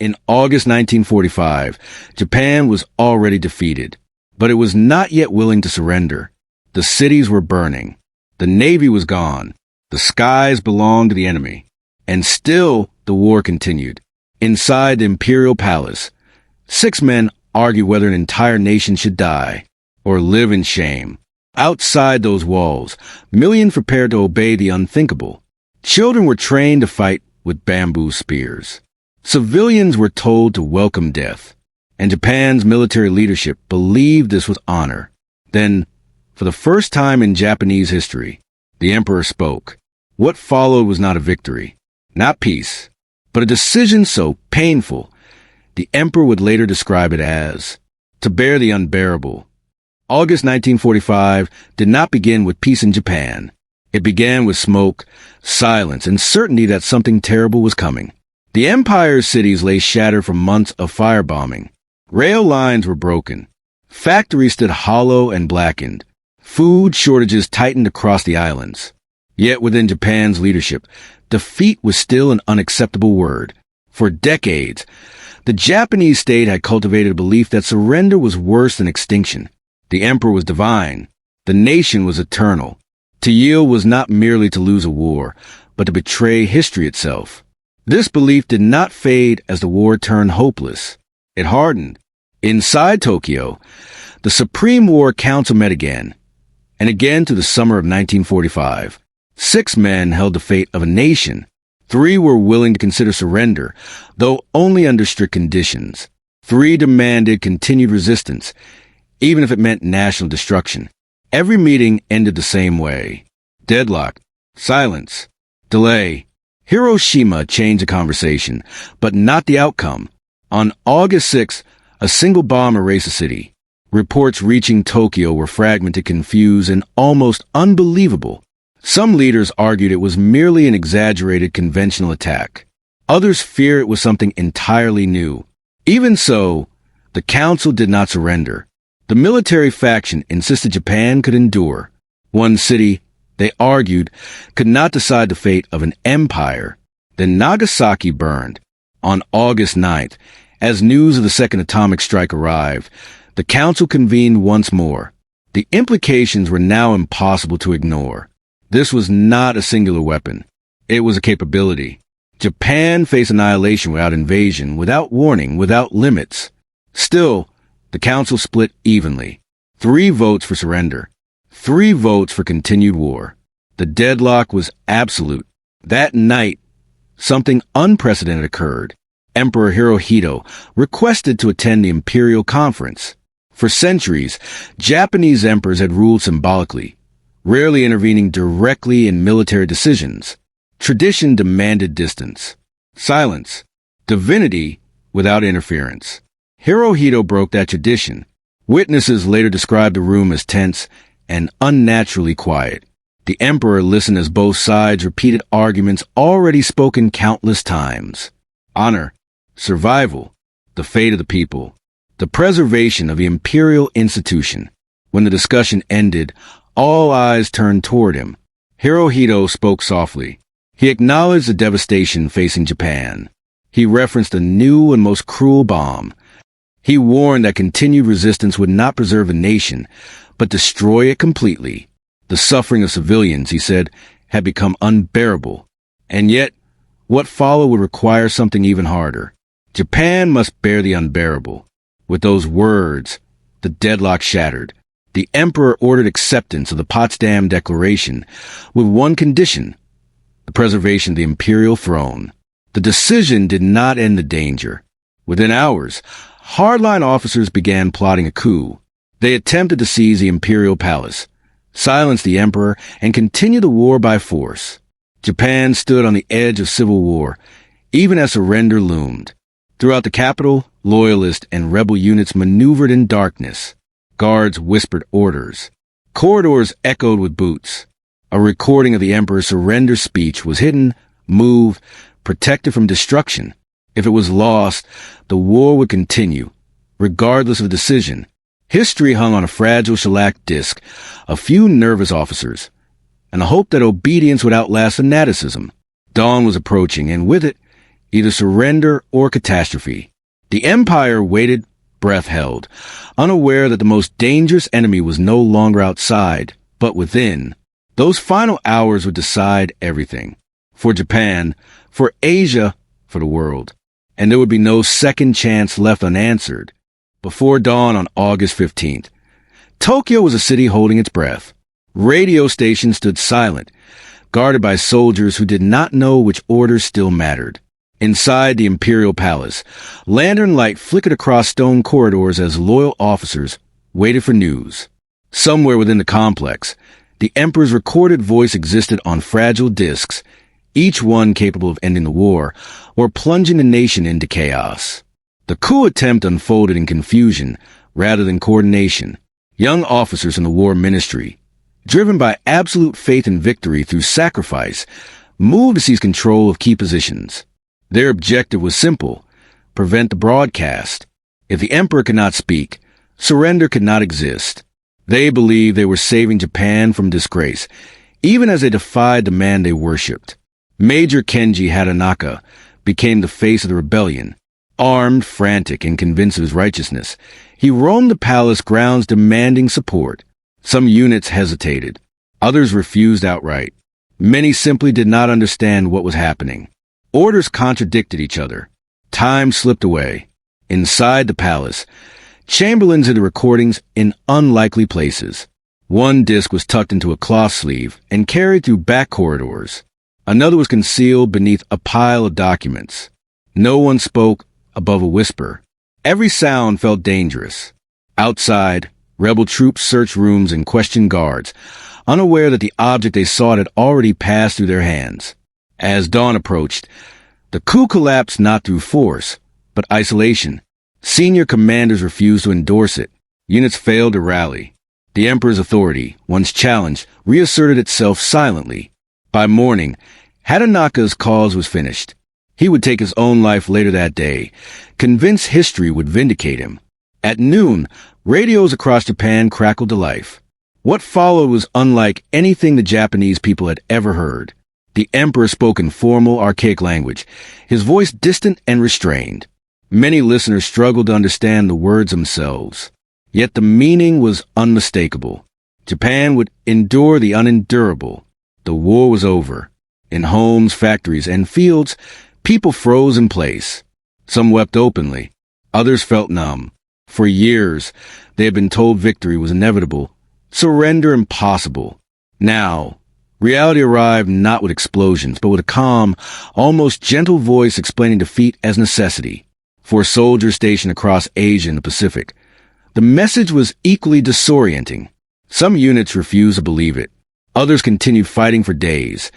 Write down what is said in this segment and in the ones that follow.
In August 1945, Japan was already defeated, but it was not yet willing to surrender. The cities were burning. The navy was gone. The skies belonged to the enemy. And still, the war continued. Inside the imperial palace, 6 men argued whether an entire nation should die or live in shame. Outside those walls, millions prepared to obey the unthinkable. Children were trained to fight with bamboo spears. Civilians were told to welcome death, and Japan's military leadership believed this was honor. Then, for the first time in Japanese history, the emperor spoke. What followed was not a victory, not peace, but a decision so painful, the emperor would later describe it as, to bear the unbearable. August 1945 did not begin with peace in Japan. It began with smoke, silence, and certainty that something terrible was coming. The empire's cities lay shattered from months of firebombing. Rail lines were broken. Factories stood hollow and blackened. Food shortages tightened across the islands. Yet within Japan's leadership, defeat was still an unacceptable word. For decades, the Japanese state had cultivated a belief that surrender was worse than extinction. The emperor was divine. The nation was eternal. To yield was not merely to lose a war, but to betray history itself. This belief did not fade as the war turned hopeless. It hardened. Inside Tokyo, the Supreme War Council met again, and again to the summer of 1945. 6 men held the fate of a nation. 3 were willing to consider surrender, though only under strict conditions. 3 demanded continued resistance, even if it meant national destruction. Every meeting ended the same way. Deadlock, silence, delay. Hiroshima changed the conversation, but not the outcome. On August 6, a single bomb erased the city. Reports reaching Tokyo were fragmented, confused, and almost unbelievable. Some leaders argued it was merely an exaggerated conventional attack. Others feared it was something entirely new. Even so, the council did not surrender. The military faction insisted Japan could endure. One city, they argued, could not decide the fate of an empire. Then Nagasaki burned. On August 9th, as news of the second atomic strike arrived, the council convened once more. The implications were now impossible to ignore. This was not a singular weapon. It was a capability. Japan faced annihilation without invasion, without warning, without limits. Still, the council split evenly. 3 votes for surrender. 3 votes for continued war. The deadlock was absolute. That night, something unprecedented occurred. Emperor Hirohito requested to attend the imperial conference. For centuries, Japanese emperors had ruled symbolically, rarely intervening directly in military decisions. Tradition demanded distance, silence, divinity without interference. Hirohito broke that tradition. Witnesses later described the room as tense and unnaturally quiet. The emperor listened as both sides repeated arguments already spoken countless times. Honor, survival, the fate of the people, the preservation of the imperial institution. When the discussion ended, all eyes turned toward him. Hirohito spoke softly. He acknowledged the devastation facing Japan. He referenced a new and most cruel bomb. He warned that continued resistance would not preserve a nation, but destroy it completely. The suffering of civilians, he said, had become unbearable. And yet, what followed would require something even harder. Japan must bear the unbearable. With those words, the deadlock shattered. The emperor ordered acceptance of the Potsdam Declaration with one condition: the preservation of the imperial throne. The decision did not end the danger. Within hours, hardline officers began plotting a coup. They attempted to seize the imperial palace, silence the emperor, and continue the war by force. Japan stood on the edge of civil war, even as surrender loomed. Throughout the capital, loyalist and rebel units maneuvered in darkness. Guards whispered orders. Corridors echoed with boots. A recording of the emperor's surrender speech was hidden, moved, protected from destruction. If it was lost, the war would continue, regardless of decision. History hung on a fragile shellac disc, a few nervous officers, and a hope that obedience would outlast fanaticism. Dawn was approaching, and with it, either surrender or catastrophe. The Empire waited, breath held, unaware that the most dangerous enemy was no longer outside, but within. Those final hours would decide everything. For Japan, for Asia, for the world. And there would be no second chance left unanswered. Before dawn on August 15th, Tokyo was a city holding its breath. Radio stations stood silent, guarded by soldiers who did not know which orders still mattered. Inside the Imperial Palace, lantern light flickered across stone corridors as loyal officers waited for news. Somewhere within the complex, the Emperor's recorded voice existed on fragile discs, each one capable of ending the war or plunging the nation into chaos. The coup attempt unfolded in confusion rather than coordination. Young officers in the war ministry, driven by absolute faith in victory through sacrifice, moved to seize control of key positions. Their objective was simple: prevent the broadcast. If the emperor could not speak, surrender could not exist. They believed they were saving Japan from disgrace, even as they defied the man they worshipped. Major Kenji Hatanaka became the face of the rebellion. Armed, frantic, and convinced of his righteousness, he roamed the palace grounds demanding support. Some units hesitated. Others refused outright. Many simply did not understand what was happening. Orders contradicted each other. Time slipped away. Inside the palace, chamberlains hid the recordings in unlikely places. One disc was tucked into a cloth sleeve and carried through back corridors. Another was concealed beneath a pile of documents. No one spoke above a whisper. Every sound felt dangerous. Outside, rebel troops searched rooms and questioned guards, unaware that the object they sought had already passed through their hands. As dawn approached, the coup collapsed not through force, but isolation. Senior commanders refused to endorse it. Units failed to rally. The emperor's authority, once challenged, reasserted itself silently. By morning, Hatanaka's cause was finished. He would take his own life later that day, convinced history would vindicate him. At noon, radios across Japan crackled to life. What followed was unlike anything the Japanese people had ever heard. The emperor spoke in formal, archaic language, his voice distant and restrained. Many listeners struggled to understand the words themselves. Yet the meaning was unmistakable. Japan would endure the unendurable. The war was over. In homes, factories, and fields, people froze in place. Some wept openly. Others felt numb. For years, they had been told victory was inevitable, surrender impossible. Now, reality arrived not with explosions, but with a calm, almost gentle voice explaining defeat as necessity. For soldiers stationed across Asia and the Pacific, the message was equally disorienting. Some units refused to believe it. Others continued fighting for days,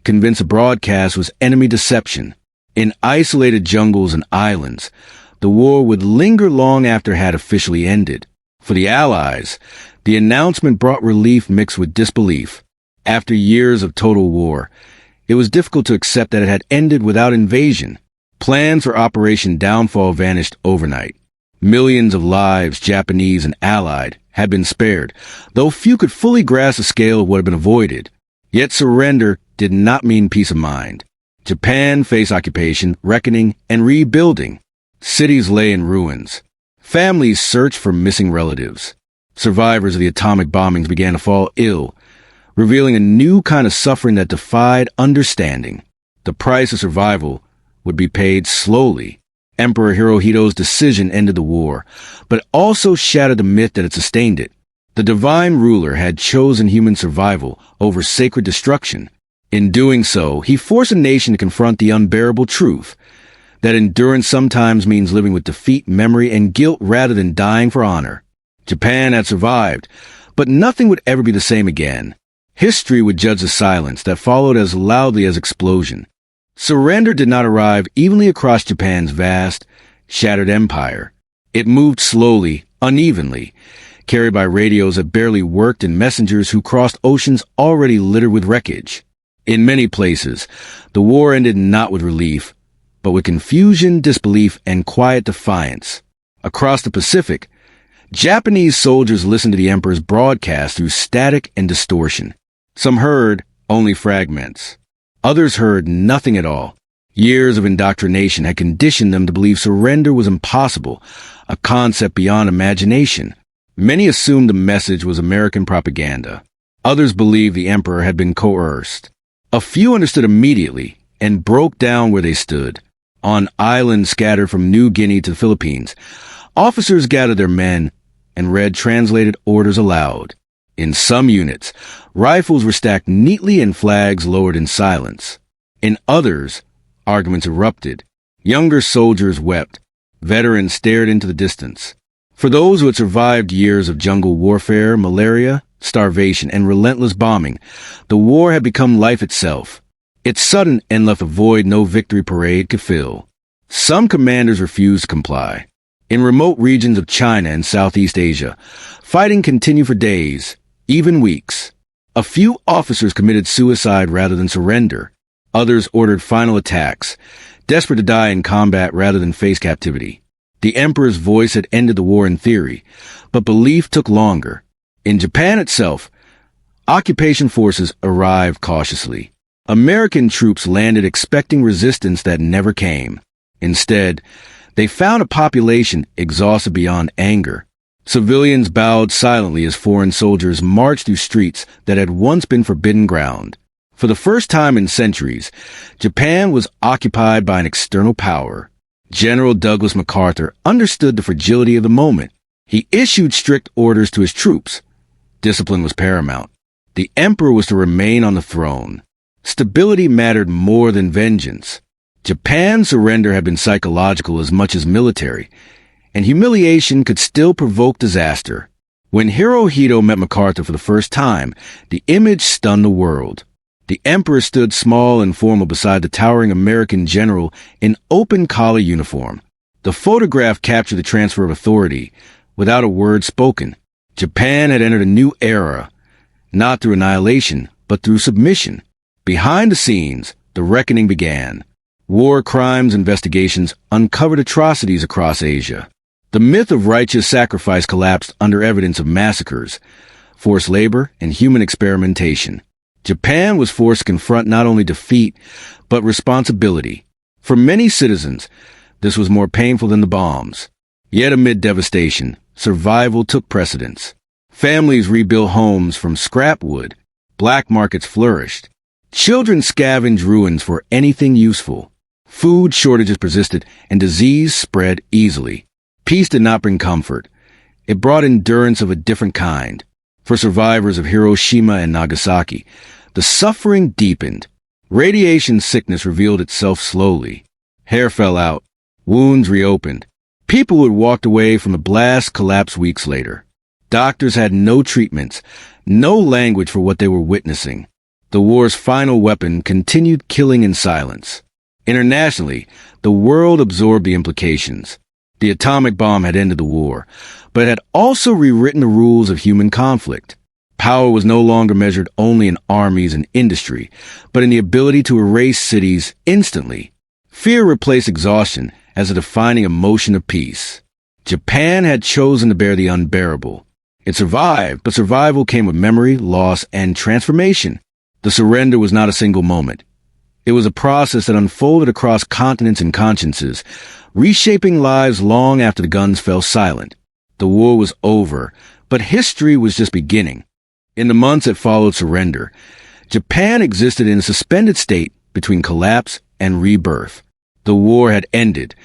convinced the broadcast was enemy deception. In isolated jungles and islands, the war would linger long after it had officially ended. For the Allies, the announcement brought relief mixed with disbelief. After years of total war, it was difficult to accept that it had ended without invasion. Plans for Operation Downfall vanished overnight. Millions of lives, Japanese and Allied, had been spared, though few could fully grasp the scale of what had been avoided. Yet surrender did not mean peace of mind. Japan faced occupation, reckoning, and rebuilding. Cities lay in ruins. Families searched for missing relatives. Survivors of the atomic bombings began to fall ill, revealing a new kind of suffering that defied understanding. The price of survival would be paid slowly. Emperor Hirohito's decision ended the war, but also shattered the myth that had sustained it. The divine ruler had chosen human survival over sacred destruction. In doing so, he forced a nation to confront the unbearable truth that endurance sometimes means living with defeat, memory, and guilt rather than dying for honor. Japan had survived, but nothing would ever be the same again. History would judge the silence that followed as loudly as explosion. Surrender did not arrive evenly across Japan's vast, shattered empire. It moved slowly, unevenly, carried by radios that barely worked and messengers who crossed oceans already littered with wreckage. In many places, the war ended not with relief, but with confusion, disbelief, and quiet defiance. Across the Pacific, Japanese soldiers listened to the emperor's broadcast through static and distortion. Some heard only fragments. Others heard nothing at all. Years of indoctrination had conditioned them to believe surrender was impossible, a concept beyond imagination. Many assumed the message was American propaganda. Others believed the emperor had been coerced. A few understood immediately and broke down where they stood. On islands scattered from New Guinea to the Philippines, officers gathered their men and read translated orders aloud. In some units, rifles were stacked neatly and flags lowered in silence. In others, arguments erupted. Younger soldiers wept. Veterans stared into the distance. For those who had survived years of jungle warfare, malaria, starvation, and relentless bombing, the war had become life itself. Its sudden end left a void no victory parade could fill. Some commanders refused to comply. In remote regions of China and Southeast Asia, fighting continued for days, even weeks. A few officers committed suicide rather than surrender. Others ordered final attacks, desperate to die in combat rather than face captivity. The emperor's voice had ended the war in theory, but belief took longer. In Japan itself, occupation forces arrived cautiously. American troops landed expecting resistance that never came. Instead, they found a population exhausted beyond anger. Civilians bowed silently as foreign soldiers marched through streets that had once been forbidden ground. For the first time in centuries, Japan was occupied by an external power. General Douglas MacArthur understood the fragility of the moment. He issued strict orders to his troops. Discipline was paramount. The emperor was to remain on the throne. Stability mattered more than vengeance. Japan's surrender had been psychological as much as military, and humiliation could still provoke disaster. When Hirohito met MacArthur for the first time, the image stunned the world. The emperor stood small and formal beside the towering American general in open collar uniform. The photograph captured the transfer of authority without a word spoken. Japan had entered a new era, not through annihilation, but through submission. Behind the scenes, the reckoning began. War crimes investigations uncovered atrocities across Asia. The myth of righteous sacrifice collapsed under evidence of massacres, forced labor, and human experimentation. Japan was forced to confront not only defeat, but responsibility. For many citizens, this was more painful than the bombs. Yet amid devastation, survival took precedence. Families rebuilt homes from scrap wood. Black markets flourished. Children scavenged ruins for anything useful. Food shortages persisted, and disease spread easily. Peace did not bring comfort. It brought endurance of a different kind. For survivors of Hiroshima and Nagasaki, the suffering deepened. Radiation sickness revealed itself slowly. Hair fell out. Wounds reopened. People who had walked away from the blast collapsed weeks later. Doctors had no treatments, no language for what they were witnessing. The war's final weapon continued killing in silence. Internationally, the world absorbed the implications. The atomic bomb had ended the war, but it had also rewritten the rules of human conflict. Power was no longer measured only in armies and industry, but in the ability to erase cities instantly. Fear replaced exhaustion as a defining emotion of peace. Japan had chosen to bear the unbearable. It survived, but survival came with memory, loss, and transformation. The surrender was not a single moment. It was a process that unfolded across continents and consciences, reshaping lives long after the guns fell silent. The war was over, but history was just beginning. In the months that followed surrender, Japan existed in a suspended state between collapse and rebirth. The war had ended,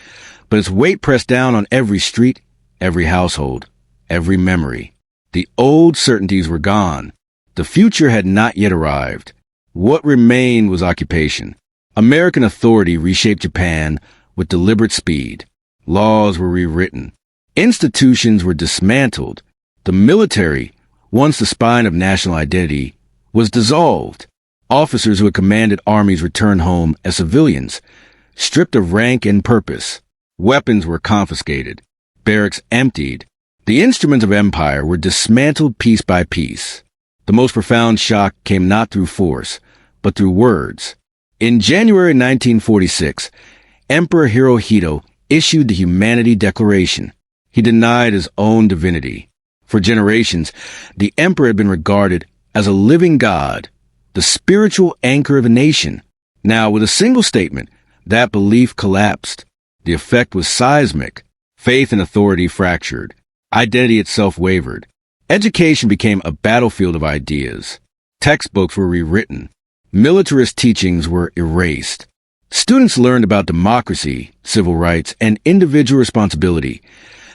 but its weight pressed down on every street, every household, every memory. The old certainties were gone. The future had not yet arrived. What remained was occupation. American authority reshaped Japan with deliberate speed. Laws were rewritten. Institutions were dismantled. The military, once the spine of national identity, was dissolved. Officers who had commanded armies returned home as civilians, stripped of rank and purpose. Weapons were confiscated. Barracks emptied. The instruments of empire were dismantled piece by piece. The most profound shock came not through force, but through words. In January 1946, Emperor Hirohito issued the Humanity Declaration. He denied his own divinity. For generations, the emperor had been regarded as a living god, the spiritual anchor of a nation. Now, with a single statement, That belief collapsed. The effect was seismic. Faith in authority fractured. Identity itself wavered. Education became a battlefield of ideas. Textbooks were rewritten. Militarist teachings were erased. Students learned about democracy, civil rights, and individual responsibility,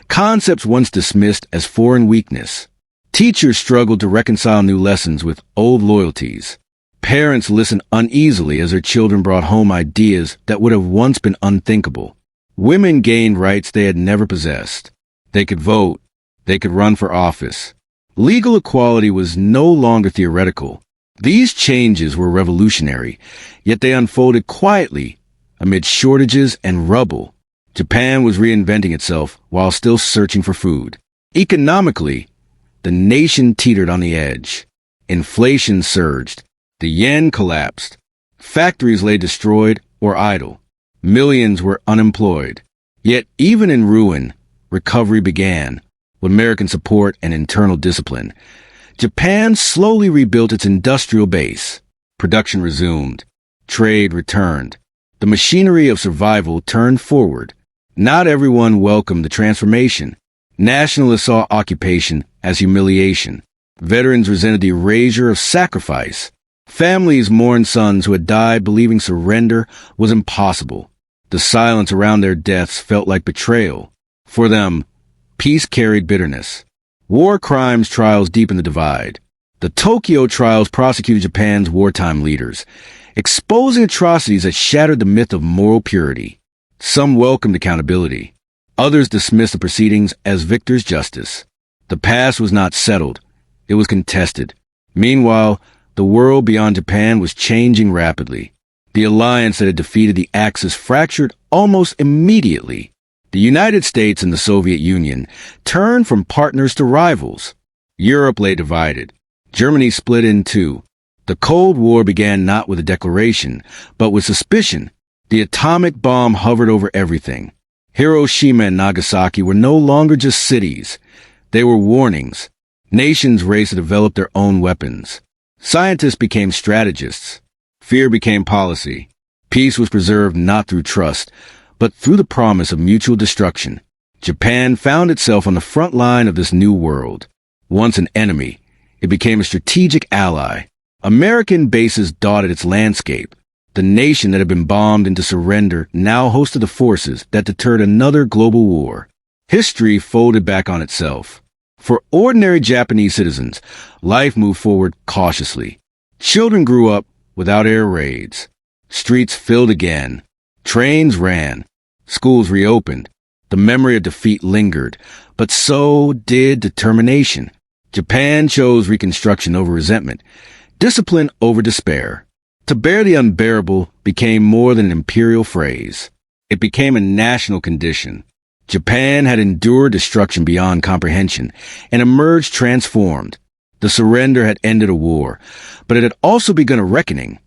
concepts once dismissed as foreign weakness. Teachers struggled to reconcile new lessons with old loyalties. Parents listened uneasily as their children brought home ideas that would have once been unthinkable. Women gained rights they had never possessed. They could vote. They could run for office. Legal equality was no longer theoretical. These changes were revolutionary, yet they unfolded quietly amid shortages and rubble. Japan was reinventing itself while still searching for food. Economically, the nation teetered on the edge. Inflation surged. The yen collapsed. Factories lay destroyed or idle. Millions were unemployed. Yet even in ruin, recovery began. With American support and internal discipline, Japan slowly rebuilt its industrial base. Production resumed. Trade returned. The machinery of survival turned forward. Not everyone welcomed the transformation. Nationalists saw occupation as humiliation. Veterans resented the erasure of sacrifice. Families mourned sons who had died believing surrender was impossible. The silence around their deaths felt like betrayal. For them, peace carried bitterness. War crimes trials deepened the divide. The Tokyo trials prosecuted Japan's wartime leaders, exposing atrocities that shattered the myth of moral purity. Some welcomed accountability. Others dismissed the proceedings as victor's justice. The past was not settled. It was contested. Meanwhile, the world beyond Japan was changing rapidly. The alliance that had defeated the Axis fractured almost immediately. The United States and the Soviet Union turned from partners to rivals. Europe lay divided. Germany split in two. The Cold War began not with a declaration, but with suspicion. The atomic bomb hovered over everything. Hiroshima and Nagasaki were no longer just cities. They were warnings. Nations raced to develop their own weapons. Scientists became strategists. Fear became policy. Peace was preserved not through trust, but through the promise of mutual destruction. Japan found itself on the front line of this new world. Once an enemy, it became a strategic ally. American bases dotted its landscape. The nation that had been bombed into surrender now hosted the forces that deterred another global war. History folded back on itself. For ordinary Japanese citizens, life moved forward cautiously. Children grew up without air raids. Streets filled again. Trains ran. Schools reopened. The memory of defeat lingered, but so did determination. Japan chose reconstruction over resentment, discipline over despair. To bear the unbearable became more than an imperial phrase. It became a national condition. Japan had endured destruction beyond comprehension and emerged transformed. The surrender had ended a war, but it had also begun a reckoning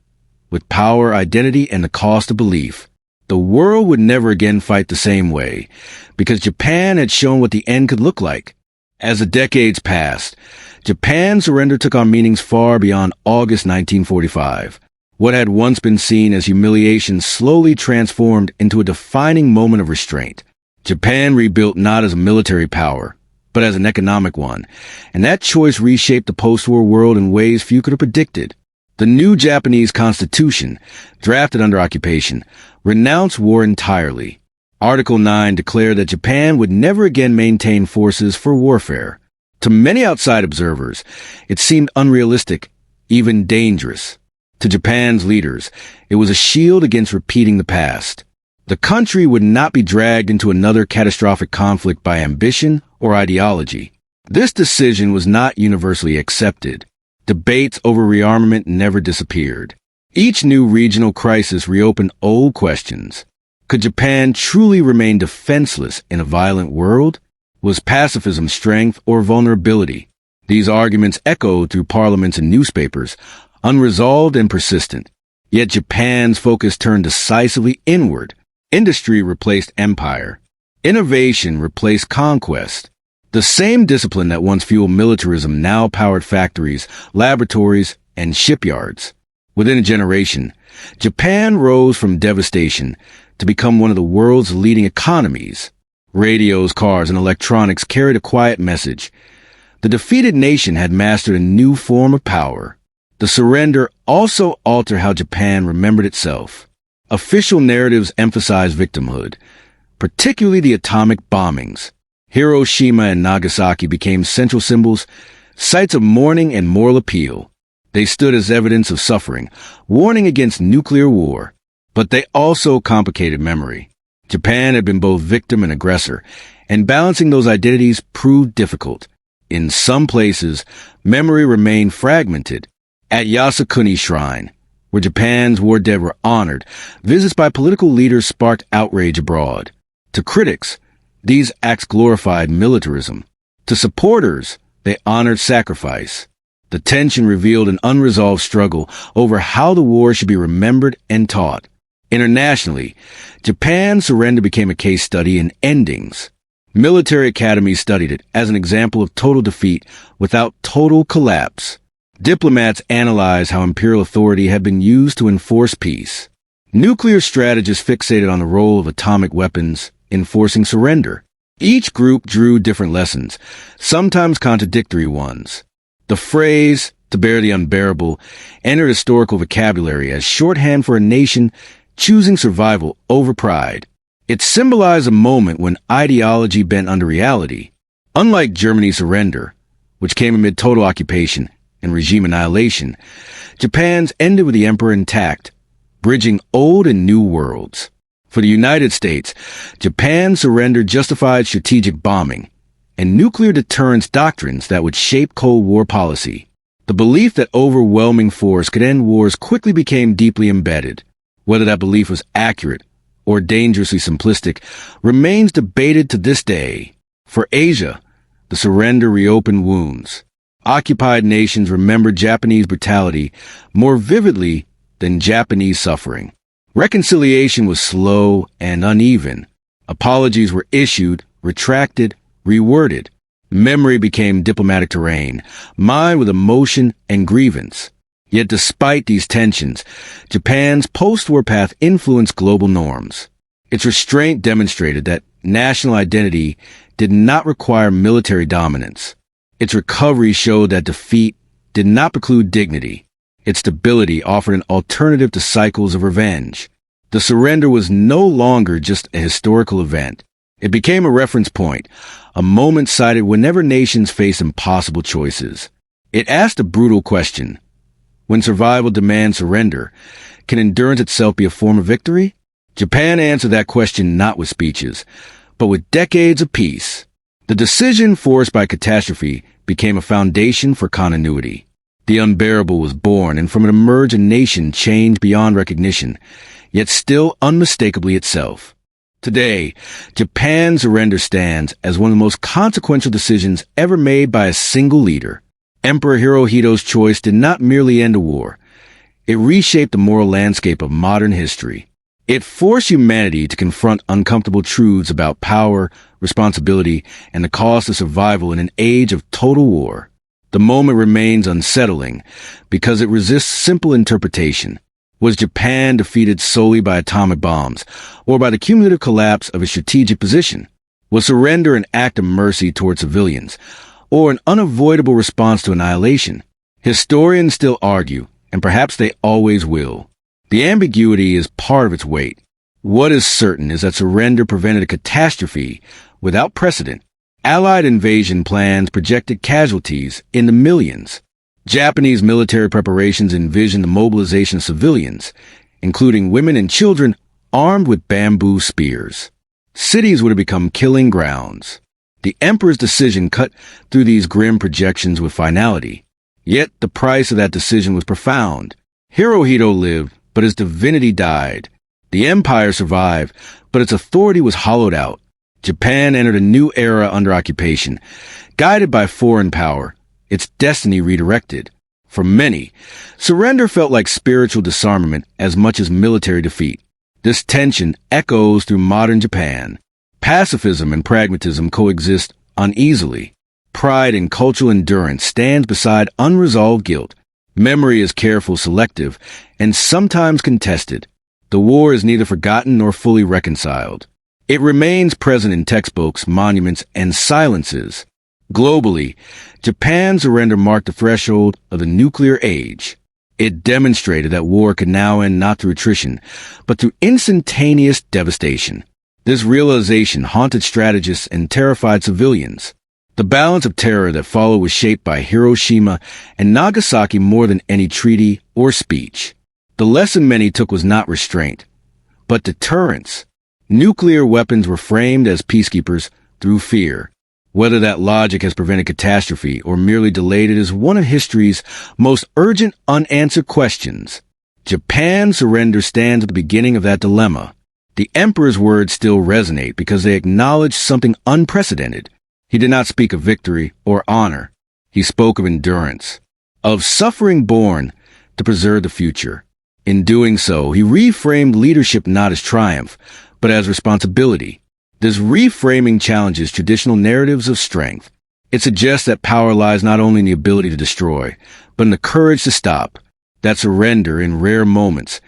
with power, identity, and the cost of belief. The world would never again fight the same way, because Japan had shown what the end could look like. As the decades passed, Japan's surrender took on meanings far beyond August 1945. What had once been seen as humiliation slowly transformed into a defining moment of restraint. Japan rebuilt not as a military power, but as an economic one, and that choice reshaped the post-war world in ways few could have predicted. The new Japanese constitution, drafted under occupation, renounced war entirely. Article 9 declared that Japan would never again maintain forces for warfare. To many outside observers, it seemed unrealistic, even dangerous. To Japan's leaders, it was a shield against repeating the past. The country would not be dragged into another catastrophic conflict by ambition or ideology. This decision was not universally accepted. Debates over rearmament never disappeared. Each new regional crisis reopened old questions. Could Japan truly remain defenseless in a violent world? Was pacifism strength or vulnerability? These arguments echoed through parliaments and newspapers, unresolved and persistent. Yet Japan's focus turned decisively inward. Industry replaced empire. Innovation replaced conquest. The same discipline that once fueled militarism now powered factories, laboratories, and shipyards. Within a generation, Japan rose from devastation to become one of the world's leading economies. Radios, cars, and electronics carried a quiet message. The defeated nation had mastered a new form of power. The surrender also altered how Japan remembered itself. Official narratives emphasized victimhood, particularly the atomic bombings. Hiroshima and Nagasaki became central symbols, sites of mourning and moral appeal. They stood as evidence of suffering, warning against nuclear war. But they also complicated memory. Japan had been both victim and aggressor, and balancing those identities proved difficult. In some places, memory remained fragmented. At Yasukuni Shrine, where Japan's war dead were honored, visits by political leaders sparked outrage abroad. To critics, these acts glorified militarism. To supporters, they honored sacrifice. The tension revealed an unresolved struggle over how the war should be remembered and taught. Internationally, Japan's surrender became a case study in endings. Military academies studied it as an example of total defeat without total collapse. Diplomats analyzed how imperial authority had been used to enforce peace. Nuclear strategists fixated on the role of atomic weapons enforcing surrender. Each group drew different lessons, sometimes contradictory ones. The phrase, "to bear the unbearable," entered historical vocabulary as shorthand for a nation choosing survival over pride. It symbolized a moment when ideology bent under reality. Unlike Germany's surrender, which came amid total occupation and regime annihilation, Japan's ended with the emperor intact, bridging old and new worlds. For the United States, Japan's surrender justified strategic bombing and nuclear deterrence doctrines that would shape Cold War policy. The belief that overwhelming force could end wars quickly became deeply embedded. Whether that belief was accurate or dangerously simplistic remains debated to this day. For Asia, the surrender reopened wounds. Occupied nations remembered Japanese brutality more vividly than Japanese suffering. Reconciliation was slow and uneven. Apologies were issued, retracted, reworded. Memory became diplomatic terrain, mined with emotion and grievance. Yet despite these tensions, Japan's post-war path influenced global norms. Its restraint demonstrated that national identity did not require military dominance. Its recovery showed that defeat did not preclude dignity. Its stability offered an alternative to cycles of revenge. The surrender was no longer just a historical event. It became a reference point, a moment cited whenever nations face impossible choices. It asked a brutal question. When survival demands surrender, can endurance itself be a form of victory? Japan answered that question not with speeches, but with decades of peace. The decision forced by catastrophe became a foundation for continuity. The unbearable was born, and from it emerged a nation changed beyond recognition, yet still unmistakably itself. Today, Japan's surrender stands as one of the most consequential decisions ever made by a single leader. Emperor Hirohito's choice did not merely end a war. It reshaped the moral landscape of modern history. It forced humanity to confront uncomfortable truths about power, responsibility, and the cost of survival in an age of total war. The moment remains unsettling because it resists simple interpretation. Was Japan defeated solely by atomic bombs or by the cumulative collapse of its strategic position? Was surrender an act of mercy toward civilians or an unavoidable response to annihilation? Historians still argue, and perhaps they always will. The ambiguity is part of its weight. What is certain is that surrender prevented a catastrophe without precedent. Allied invasion plans projected casualties in the millions. Japanese military preparations envisioned the mobilization of civilians, including women and children armed with bamboo spears. Cities would have become killing grounds. The emperor's decision cut through these grim projections with finality. Yet the price of that decision was profound. Hirohito lived, but his divinity died. The empire survived, but its authority was hollowed out. Japan entered a new era under occupation, guided by foreign power, its destiny redirected. For many, surrender felt like spiritual disarmament as much as military defeat. This tension echoes through modern Japan. Pacifism and pragmatism coexist uneasily. Pride and cultural endurance stands beside unresolved guilt. Memory is careful, selective, and sometimes contested. The war is neither forgotten nor fully reconciled. It remains present in textbooks, monuments, and silences. Globally, Japan's surrender marked the threshold of the nuclear age. It demonstrated that war could now end not through attrition, but through instantaneous devastation. This realization haunted strategists and terrified civilians. The balance of terror that followed was shaped by Hiroshima and Nagasaki more than any treaty or speech. The lesson many took was not restraint, but deterrence. Nuclear weapons were framed as peacekeepers through fear. Whether that logic has prevented catastrophe or merely delayed it is one of history's most urgent unanswered questions. Japan's surrender stands at the beginning of that dilemma. The emperor's words still resonate because they acknowledge something unprecedented. He did not speak of victory or honor. He spoke of endurance, of suffering born to preserve the future. In doing so, he reframed leadership not as triumph, but as responsibility. This reframing challenges traditional narratives of strength. It suggests that power lies not only in the ability to destroy, but in the courage to stop. That surrender, in rare moments,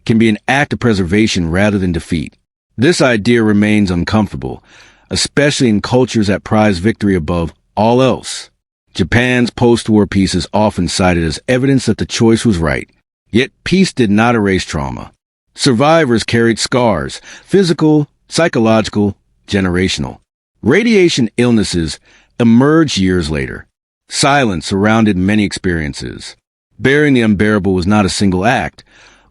can be an act of preservation rather than defeat. This idea remains uncomfortable, especially in cultures that prize victory above all else. Japan's post-war peace is often cited as evidence that the choice was right. Yet peace did not erase trauma. Survivors carried scars, physical, psychological, generational. Radiation illnesses emerged years later. Silence surrounded many experiences. Bearing the unbearable was not a single act,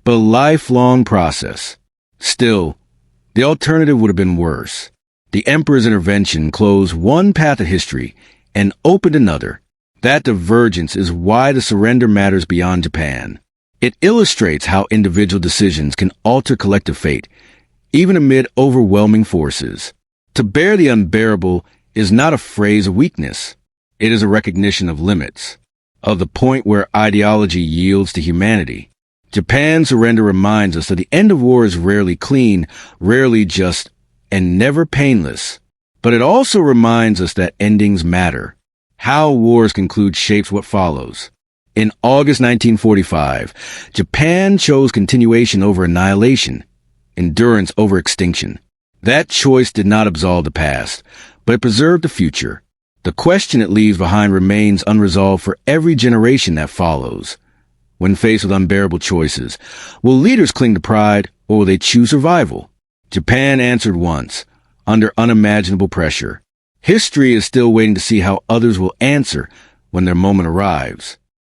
but a lifelong process. Still, the alternative would have been worse. The emperor's intervention closed one path of history and opened another. That divergence is why the surrender matters beyond Japan. It illustrates how individual decisions can alter collective fate, even amid overwhelming forces. To bear the unbearable is not a phrase of weakness. It is a recognition of limits, of the point where ideology yields to humanity. Japan's surrender reminds us that the end of war is rarely clean, rarely just, and never painless. But it also reminds us that endings matter. How wars conclude shapes what follows. In August 1945, Japan chose continuation over annihilation, endurance over extinction. That choice did not absolve the past, but it preserved the future. The question it leaves behind remains unresolved for every generation that follows. When faced with unbearable choices, will leaders cling to pride or will they choose survival? Japan answered once, under unimaginable pressure. History is still waiting to see how others will answer when their moment arrives.